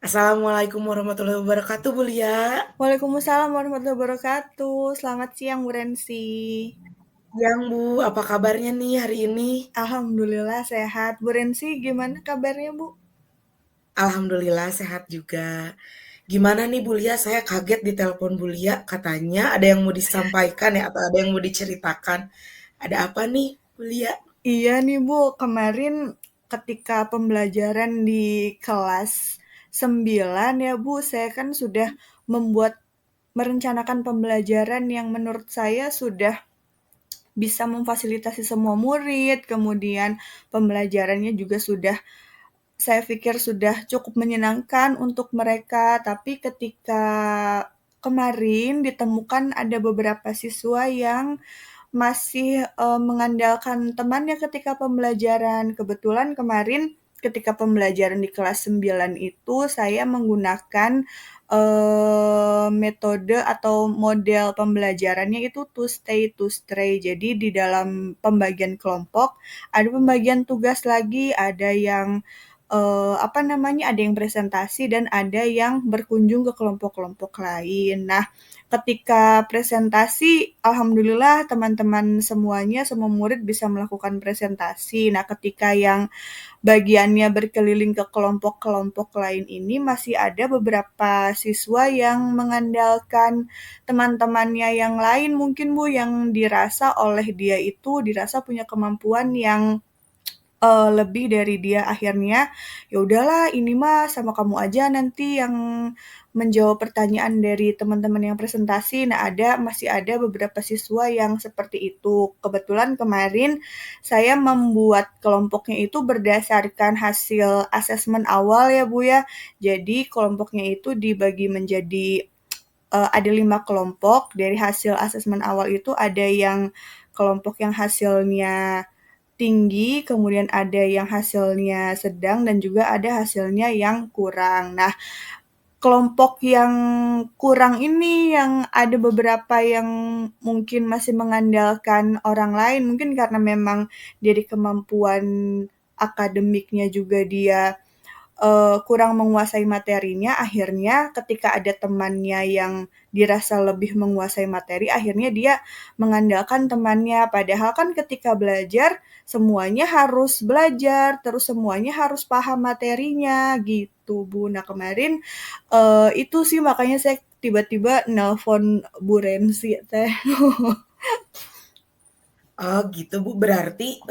Assalamualaikum warahmatullahi wabarakatuh, Bu Lia. Waalaikumsalam warahmatullahi wabarakatuh. Selamat siang, Bu Rensi. Siang, Bu. Apa kabarnya nih hari ini? Alhamdulillah sehat. Bu Rensi, gimana kabarnya, Bu? Alhamdulillah sehat juga. Gimana nih Bu Lia? Saya kaget di telepon Bu Lia. Katanya ada yang mau disampaikan ya atau ada yang mau diceritakan. Ada apa nih, Bu Lia? Iya nih, Bu. Kemarin ketika pembelajaran di kelas 9 ya, Bu, saya kan sudah membuat merencanakan pembelajaran yang menurut saya sudah bisa memfasilitasi semua murid, kemudian pembelajarannya juga sudah saya pikir sudah cukup menyenangkan untuk mereka, tapi ketika kemarin ditemukan ada beberapa siswa yang masih mengandalkan temannya ketika pembelajaran. Kebetulan kemarin ketika pembelajaran di kelas 9 itu saya menggunakan metode atau model pembelajarannya itu to stay to stray. Jadi di dalam pembagian kelompok ada pembagian tugas lagi, ada yang apa namanya, ada yang presentasi dan ada yang berkunjung ke kelompok-kelompok lain. Nah, ketika presentasi, alhamdulillah teman-teman semuanya, semua murid bisa melakukan presentasi. Nah, ketika yang bagiannya berkeliling ke kelompok-kelompok lain ini masih ada beberapa siswa yang mengandalkan teman-temannya yang lain mungkin Bu, yang dirasa oleh dia itu dirasa punya kemampuan yang lebih dari dia. Akhirnya, ya udahlah ini mah sama kamu aja nanti yang menjawab pertanyaan dari teman-teman yang presentasi. Nah, masih ada beberapa siswa yang seperti itu. Kebetulan kemarin saya membuat kelompoknya itu berdasarkan hasil asesmen awal ya, Bu, ya. Jadi kelompoknya itu dibagi menjadi ada 5 kelompok. Dari hasil asesmen awal itu ada yang kelompok yang hasilnya tinggi, kemudian ada yang hasilnya sedang, dan juga ada hasilnya yang kurang. Nah, kelompok yang kurang ini yang ada beberapa yang mungkin masih mengandalkan orang lain, mungkin karena memang dari kemampuan akademiknya juga dia kurang menguasai materinya, akhirnya ketika ada temannya yang dirasa lebih menguasai materi, akhirnya dia mengandalkan temannya. Padahal kan ketika belajar, semuanya harus belajar, terus semuanya harus paham materinya, gitu, Bu. Nah, kemarin itu sih makanya saya tiba-tiba nelpon Bu Rensi teh. Oh gitu Bu, berarti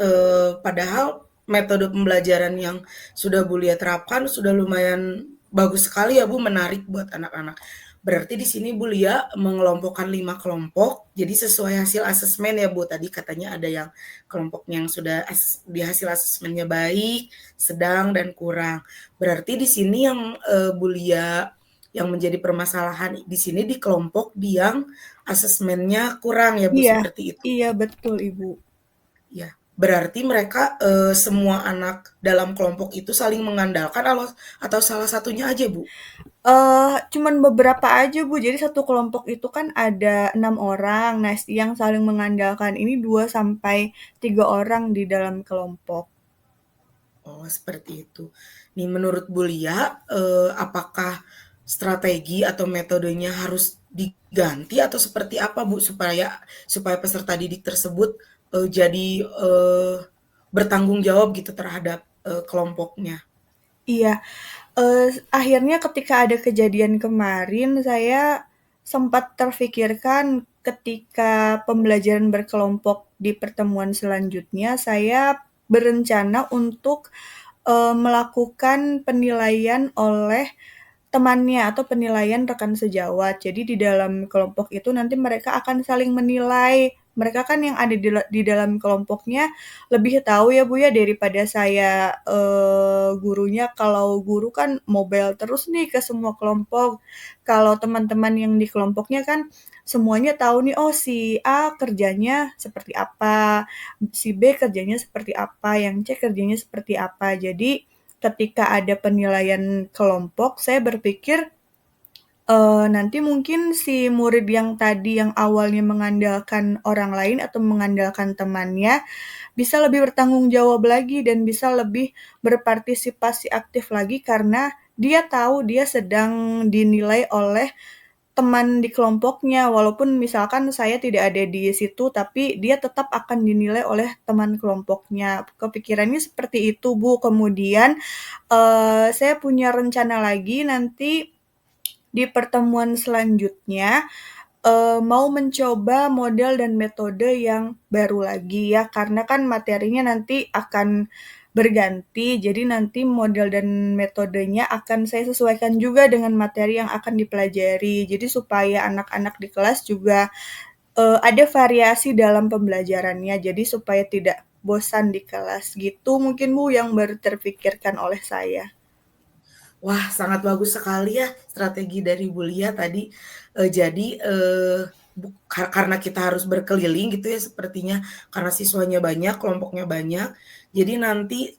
padahal metode pembelajaran yang sudah Bu Lia terapkan sudah lumayan bagus sekali ya Bu, menarik buat anak-anak. Berarti di sini Bu Lia mengelompokkan 5 kelompok, jadi sesuai hasil asesmen ya Bu. Tadi katanya ada yang kelompoknya yang sudah di hasil asesmennya baik, sedang dan kurang. Berarti di sini yang Bu Lia yang menjadi permasalahan di sini di kelompok yang asesmennya kurang ya Bu, Iya, seperti itu. iya betul Ibu. Ya, berarti mereka, semua anak dalam kelompok itu saling mengandalkan atau salah satunya aja, Bu? Cuman beberapa aja, Bu. Jadi satu kelompok itu kan ada 6 orang. Nah, yang saling mengandalkan ini 2 sampai 3 orang di dalam kelompok. Oh, seperti itu. Nih menurut Bu Lia, apakah strategi atau metodenya harus diganti atau seperti apa, Bu? Supaya supaya peserta didik tersebut, jadi, bertanggung jawab gitu terhadap, kelompoknya. Iya, akhirnya ketika ada kejadian kemarin, saya sempat terfikirkan ketika pembelajaran berkelompok di pertemuan selanjutnya, saya berencana untuk, melakukan penilaian oleh temannya atau penilaian rekan sejawat. Jadi di dalam kelompok itu nanti mereka akan saling menilai. Mereka kan yang ada di dalam kelompoknya lebih tahu ya Bu ya daripada saya gurunya. Kalau guru kan mobile terus nih ke semua kelompok. Kalau teman-teman yang di kelompoknya kan semuanya tahu nih, oh si A kerjanya seperti apa, si B kerjanya seperti apa, yang C kerjanya seperti apa. Jadi ketika ada penilaian kelompok, saya berpikir nanti mungkin si murid yang tadi yang awalnya mengandalkan orang lain atau mengandalkan temannya, bisa lebih bertanggung jawab lagi dan bisa lebih berpartisipasi aktif lagi karena dia tahu dia sedang dinilai oleh teman di kelompoknya, walaupun misalkan saya tidak ada di situ, tapi dia tetap akan dinilai oleh teman kelompoknya. Kepikirannya seperti itu, Bu. Kemudian, saya punya rencana lagi nanti di pertemuan selanjutnya, mau mencoba model dan metode yang baru lagi ya, karena kan materinya nanti akan berganti, jadi nanti model dan metodenya akan saya sesuaikan juga dengan materi yang akan dipelajari. Jadi supaya anak-anak di kelas juga ada variasi dalam pembelajarannya, jadi supaya tidak bosan di kelas gitu mungkin Bu yang baru terpikirkan oleh saya. Wah, sangat bagus sekali ya strategi dari Bulia tadi. Jadi, karena kita harus berkeliling gitu ya sepertinya, karena siswanya banyak, kelompoknya banyak, jadi nanti,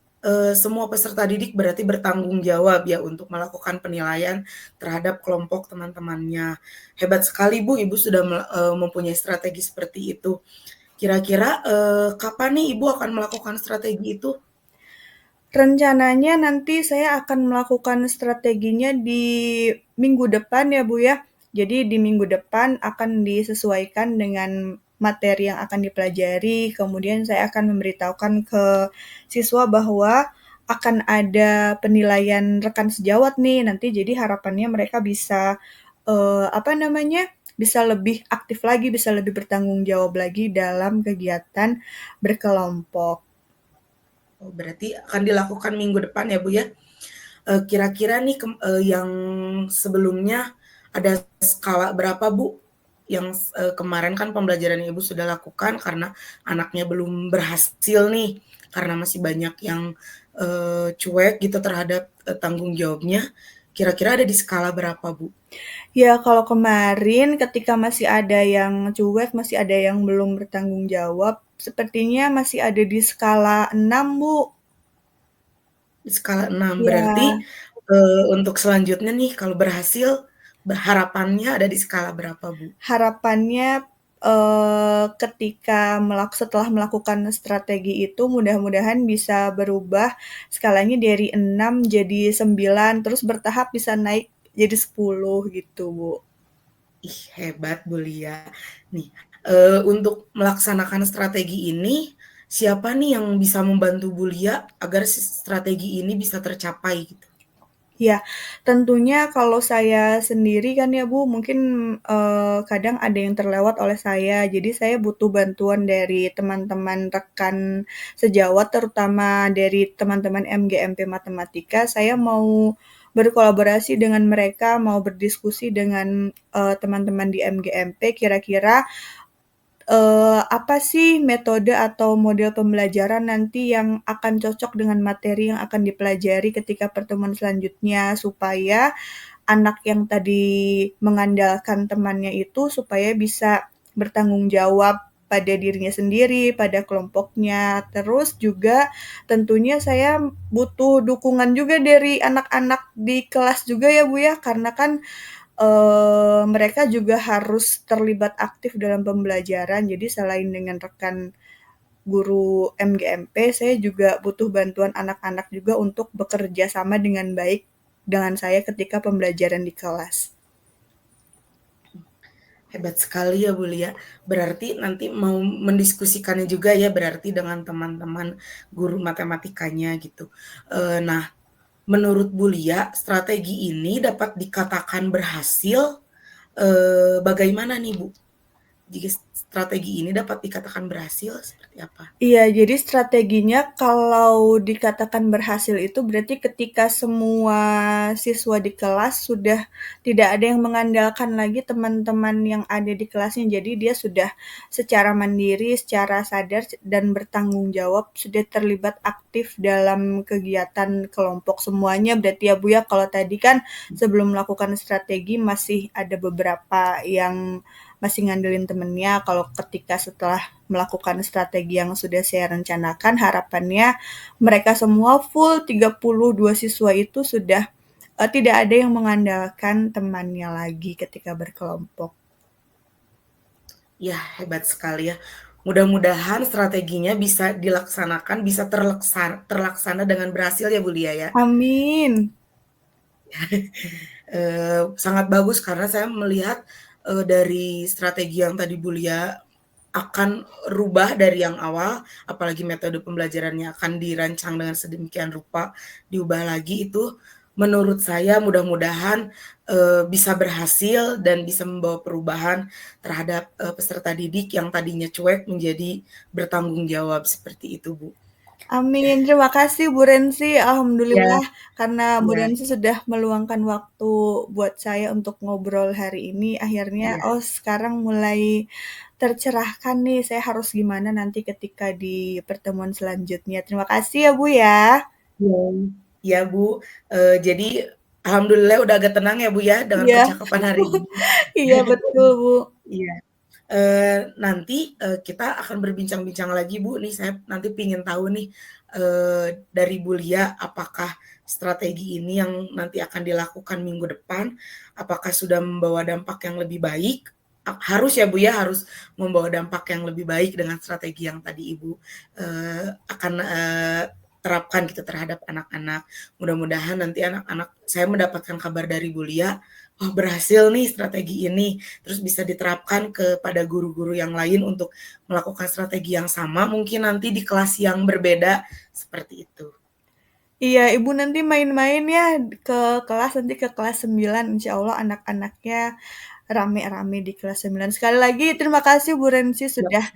semua peserta didik berarti bertanggung jawab ya untuk melakukan penilaian terhadap kelompok teman-temannya. Hebat sekali Bu, Ibu sudah mempunyai strategi seperti itu. Kira-kira, kapan nih Ibu akan melakukan strategi itu? Rencananya nanti saya akan melakukan strateginya di minggu depan ya Bu ya. Jadi di minggu depan akan disesuaikan dengan materi yang akan dipelajari. Kemudian saya akan memberitahukan ke siswa bahwa akan ada penilaian rekan sejawat nih nanti. Jadi harapannya mereka bisa apa namanya? Bisa lebih aktif lagi, bisa lebih bertanggung jawab lagi dalam kegiatan berkelompok. Oh, berarti akan dilakukan minggu depan ya Bu ya? Kira-kira nih yang sebelumnya ada skala berapa Bu? Yang kemarin kan pembelajaran Ibu sudah lakukan karena anaknya belum berhasil nih, karena masih banyak yang cuek gitu terhadap tanggung jawabnya. Kira-kira ada di skala berapa Bu? Ya, kalau kemarin ketika masih ada yang cuek, masih ada yang belum bertanggung jawab, sepertinya masih ada di skala 6, Bu. Di skala 6 berarti Ya, untuk selanjutnya nih kalau berhasil, harapannya ada di skala berapa Bu? harapannya ketika setelah melakukan strategi itu mudah-mudahan bisa berubah skalanya dari 6 jadi 9, terus bertahap bisa naik jadi 10 gitu, Bu. Ih, hebat Bu Lia. Nih, untuk melaksanakan strategi ini, siapa nih yang bisa membantu Bu Lia agar strategi ini bisa tercapai gitu? Ya, tentunya kalau saya sendiri kan ya Bu, mungkin, kadang ada yang terlewat oleh saya. Jadi saya butuh bantuan dari teman-teman rekan sejawat, terutama dari teman-teman MGMP Matematika. Saya mau berkolaborasi dengan mereka, mau berdiskusi dengan, teman-teman di MGMP, kira-kira apa sih metode atau model pembelajaran nanti yang akan cocok dengan materi yang akan dipelajari ketika pertemuan selanjutnya, supaya anak yang tadi mengandalkan temannya itu supaya bisa bertanggung jawab pada dirinya sendiri, pada kelompoknya. Terus juga tentunya saya butuh dukungan juga dari anak-anak di kelas juga ya Bu ya, karena kan mereka juga harus terlibat aktif dalam pembelajaran. Jadi selain dengan rekan guru MGMP, saya juga butuh bantuan anak-anak juga untuk bekerja sama dengan baik dengan saya ketika pembelajaran di kelas. Hebat sekali ya Bu Lia. Berarti nanti mau mendiskusikannya juga ya berarti dengan teman-teman guru matematikanya gitu. Nah, menurut Bu Lia, strategi ini dapat dikatakan berhasil, bagaimana nih Bu? Jika strategi ini dapat dikatakan berhasil seperti apa? Iya, jadi strateginya kalau dikatakan berhasil itu berarti ketika semua siswa di kelas sudah tidak ada yang mengandalkan lagi teman-teman yang ada di kelasnya. Jadi dia sudah secara mandiri, secara sadar dan bertanggung jawab, sudah terlibat aktif dalam kegiatan kelompok semuanya. Berarti ya Bu ya, kalau tadi kan sebelum melakukan strategi masih ada beberapa yang masih ngandelin temennya. Kalau ketika setelah melakukan strategi yang sudah saya rencanakan, harapannya mereka semua full 32 siswa itu sudah tidak ada yang mengandalkan temannya lagi ketika berkelompok. Ya, hebat sekali ya. Mudah-mudahan strateginya bisa dilaksanakan, bisa terlaksana dengan berhasil ya Bu Lia ya. Amin. Sangat bagus karena saya melihat, dari strategi yang tadi Bu Lia akan rubah dari yang awal, apalagi metode pembelajarannya akan dirancang dengan sedemikian rupa, diubah lagi itu menurut saya mudah-mudahan, bisa berhasil dan bisa membawa perubahan terhadap, peserta didik yang tadinya cuek menjadi bertanggung jawab, seperti itu, Bu. Amin. Terima kasih Bu Rensi. Iya Alhamdulillah karena Bu iya Rensi sudah meluangkan waktu buat saya untuk ngobrol hari ini. Akhirnya, iya. oh sekarang mulai tercerahkan nih, saya harus gimana nanti ketika di pertemuan selanjutnya. Terima kasih ya Bu ya. Iya, iya Bu, jadi alhamdulillah udah agak tenang ya Bu ya dengan Iya, percakapan hari ini. iya betul Bu. Iya, nanti, kita akan berbincang-bincang lagi Bu nih, saya nanti pengen tahu nih, dari Bu Lia apakah strategi ini yang nanti akan dilakukan minggu depan, apakah sudah membawa dampak yang lebih baik? Harus ya Bu ya, harus membawa dampak yang lebih baik dengan strategi yang tadi Ibu, akan, terapkan gitu terhadap anak-anak. Mudah-mudahan nanti anak-anak saya mendapatkan kabar dari Bu Lia, "Oh berhasil nih strategi ini," terus bisa diterapkan kepada guru-guru yang lain untuk melakukan strategi yang sama, mungkin nanti di kelas yang berbeda, seperti itu. Iya, Ibu nanti main-main ya ke kelas, nanti ke kelas 9. Insya Allah anak-anaknya rame-rame di kelas 9. Sekali lagi terima kasih Bu Rensi Siap. sudah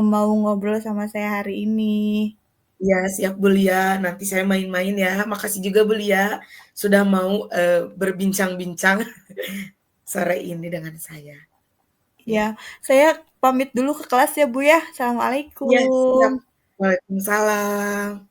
mau ngobrol sama saya hari ini. Iya, siap Bu Lia, nanti saya main-main ya. Makasih juga Bu Lia, sudah mau, berbincang-bincang sore ini dengan saya. Ya, Ya. saya pamit dulu ke kelas ya Bu ya. Iya, siap. Assalamualaikum. Waalaikumsalam.